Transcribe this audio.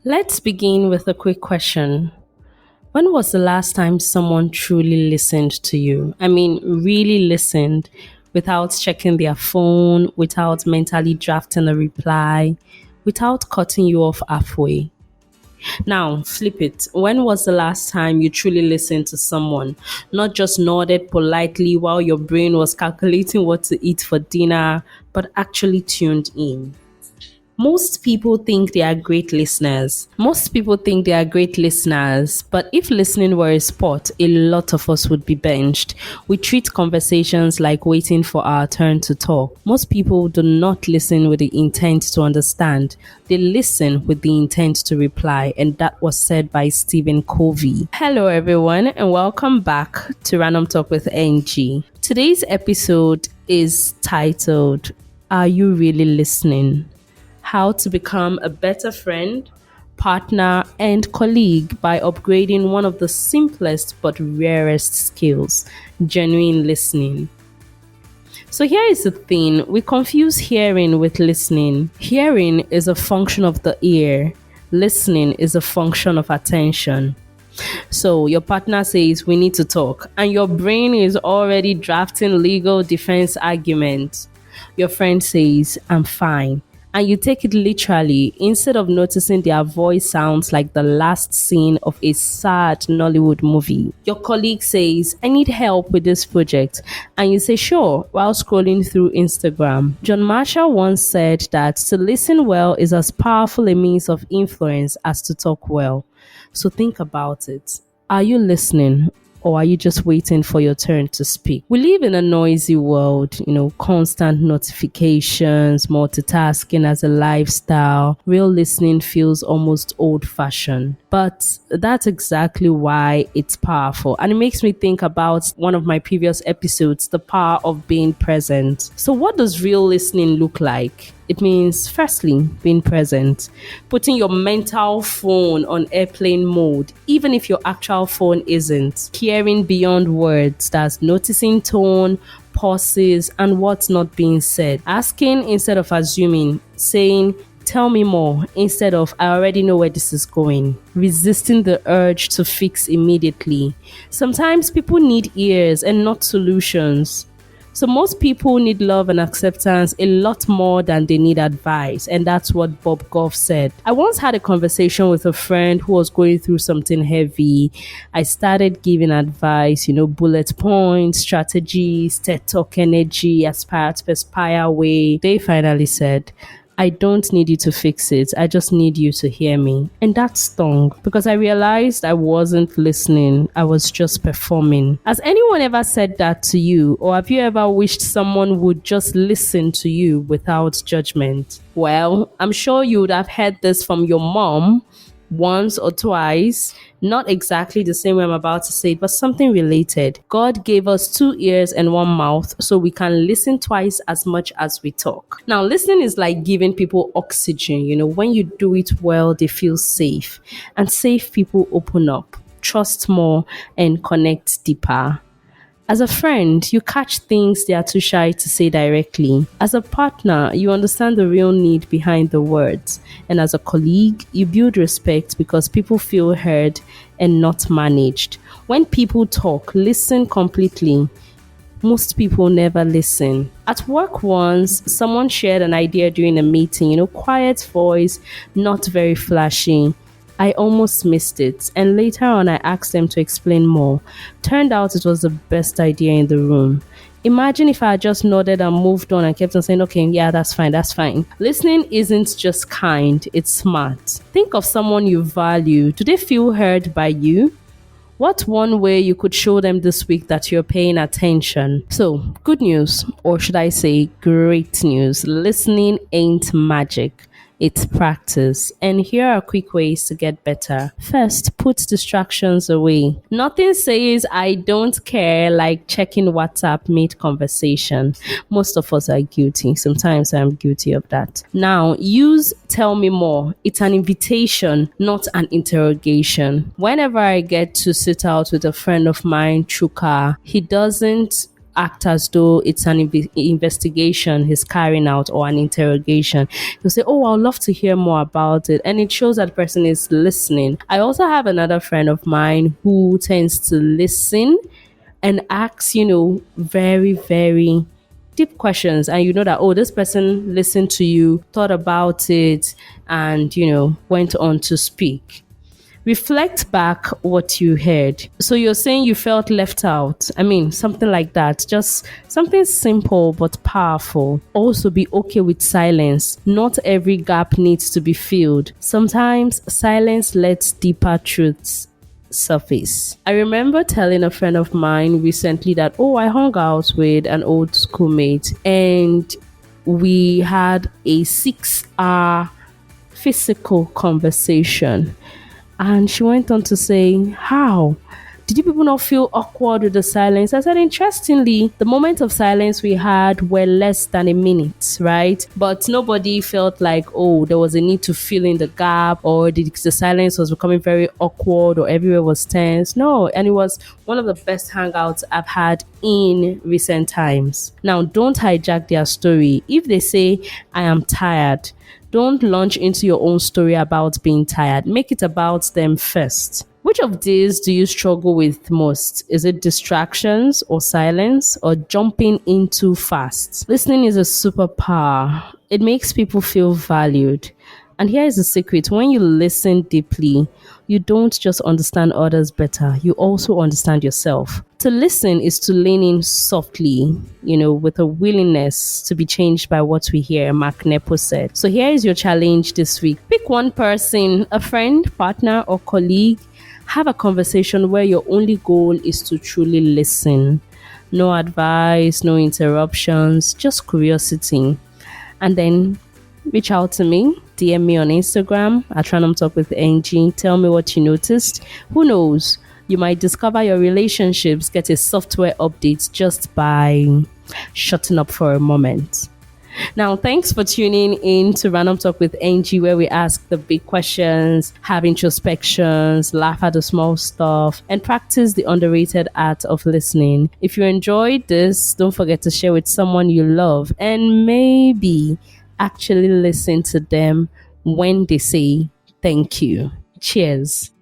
Let's begin with a quick question. When was the last time someone truly listened to you? I mean, really listened without checking their phone, without mentally drafting a reply, without cutting you off halfway. Now, flip it. When was the last time you truly listened to someone? Not just nodded politely while your brain was calculating what to eat for dinner, but actually tuned in. Most people think they are great listeners. But if listening were a sport, a lot of us would be benched. We treat conversations like waiting for our turn to talk. Most people do not listen with the intent to understand. They listen with the intent to reply, and that was said by Stephen Covey. Hello, everyone, and welcome back to Random Talk with NG. Today's episode is titled, Are You Really Listening? How to become a better friend, partner, and colleague by upgrading one of the simplest but rarest skills, genuine listening. So here is the thing, we confuse hearing with listening. Hearing is a function of the ear. Listening is a function of attention. So your partner says we need to talk and your brain is already drafting legal defense arguments. Your friend says I'm fine and you take it literally instead of noticing their voice sounds like the last scene of a sad Nollywood movie. Your colleague says, I need help with this project, and you say sure while scrolling through Instagram. John Marshall once said that to listen well is as powerful a means of influence as to talk well. So think about it. Are you listening? Or are you just waiting for your turn to speak? We live in a noisy world, constant notifications, multitasking as a lifestyle. Real listening feels almost old fashioned. But that's exactly why it's powerful. And it makes me think about one of my previous episodes, the power of being present. So what does real listening look like? It means, firstly, being present, putting your mental phone on airplane mode, even if your actual phone isn't, hearing beyond words, that's noticing tone, pauses, and what's not being said, asking instead of assuming, saying, tell me more instead of I already know where this is going. Resisting the urge to fix immediately. Sometimes people need ears and not solutions. So most people need love and acceptance a lot more than they need advice. And that's what Bob Goff said. I once had a conversation with a friend who was going through something heavy. I started giving advice, bullet points, strategies, TED Talk energy, aspire to perspire way. They finally said, I don't need you to fix it. I just need you to hear me. And that stung because I realized I wasn't listening. I was just performing. Has anyone ever said that to you? Or have you ever wished someone would just listen to you without judgment? Well, I'm sure you would have heard this from your mom once or twice, not exactly the same way I'm about to say it, but something related. God gave us 2 ears and 1 mouth so we can listen twice as much as we talk. Now, listening is like giving people oxygen. When you do it well, they feel safe. And safe people open up, trust more, and connect deeper. As a friend, you catch things they are too shy to say directly. As a partner, you understand the real need behind the words. And as a colleague, you build respect because people feel heard and not managed. When people talk, listen completely. Most people never listen. At work once, someone shared an idea during a meeting, quiet voice, not very flashy. I almost missed it, and later on I asked them to explain more. Turned out it was the best idea in the room. Imagine if I had just nodded and moved on and kept on saying, okay, yeah, that's fine. Listening isn't just kind, it's smart. Think of someone you value. Do they feel heard by you? What's one way you could show them this week that you're paying attention? So, good news, or should I say great news. Listening ain't magic. It's practice. And here are quick ways to get better. First, put distractions away. Nothing says I don't care like checking WhatsApp mid conversation. Most of us are guilty. Sometimes I'm guilty of that. Now, use tell me more. It's an invitation, not an interrogation. Whenever I get to sit out with a friend of mine, Chuka, he doesn't act as though it's an investigation he's carrying out or an interrogation. He'll say, "Oh, I'd love to hear more about it." And it shows that the person is listening. I also have another friend of mine who tends to listen and asks, very, very deep questions. And you know that, oh, this person listened to you, thought about it, and, went on to speak. Reflect back what you heard. So you're saying you felt left out. I mean, something like that. Just something simple but powerful. Also, be okay with silence. Not every gap needs to be filled. Sometimes silence lets deeper truths surface. I remember telling a friend of mine recently that, oh, I hung out with an old schoolmate and we had a 6-hour physical conversation. And she went on to say, how? Did you people not feel awkward with the silence? I said, interestingly, the moment of silence we had were less than a minute, right? But nobody felt like, oh, there was a need to fill in the gap or the silence was becoming very awkward or everywhere was tense. No, and it was one of the best hangouts I've had in recent times. Now, don't hijack their story. If they say, I am tired, don't launch into your own story about being tired. Make it about them first. Which of these do you struggle with most? Is it distractions or silence or jumping in too fast? Listening is a superpower. It makes people feel valued. And here is the secret. When you listen deeply, you don't just understand others better, you also understand yourself. To listen is to lean in softly, with a willingness to be changed by what we hear, Mark Nepo said. So here is your challenge this week. Pick one person, a friend, partner, or colleague. Have a conversation where your only goal is to truly listen. No advice, no interruptions, just curiosity. And then reach out to me, DM me on Instagram at randomtalkwithng. Tell me what you noticed. Who knows? You might discover your relationships get a software update just by shutting up for a moment. Now, thanks for tuning in to Random Talk with NG, where we ask the big questions, have introspections, laugh at the small stuff, and practice the underrated art of listening. If you enjoyed this, don't forget to share with someone you love and maybe actually listen to them when they say thank you. Cheers.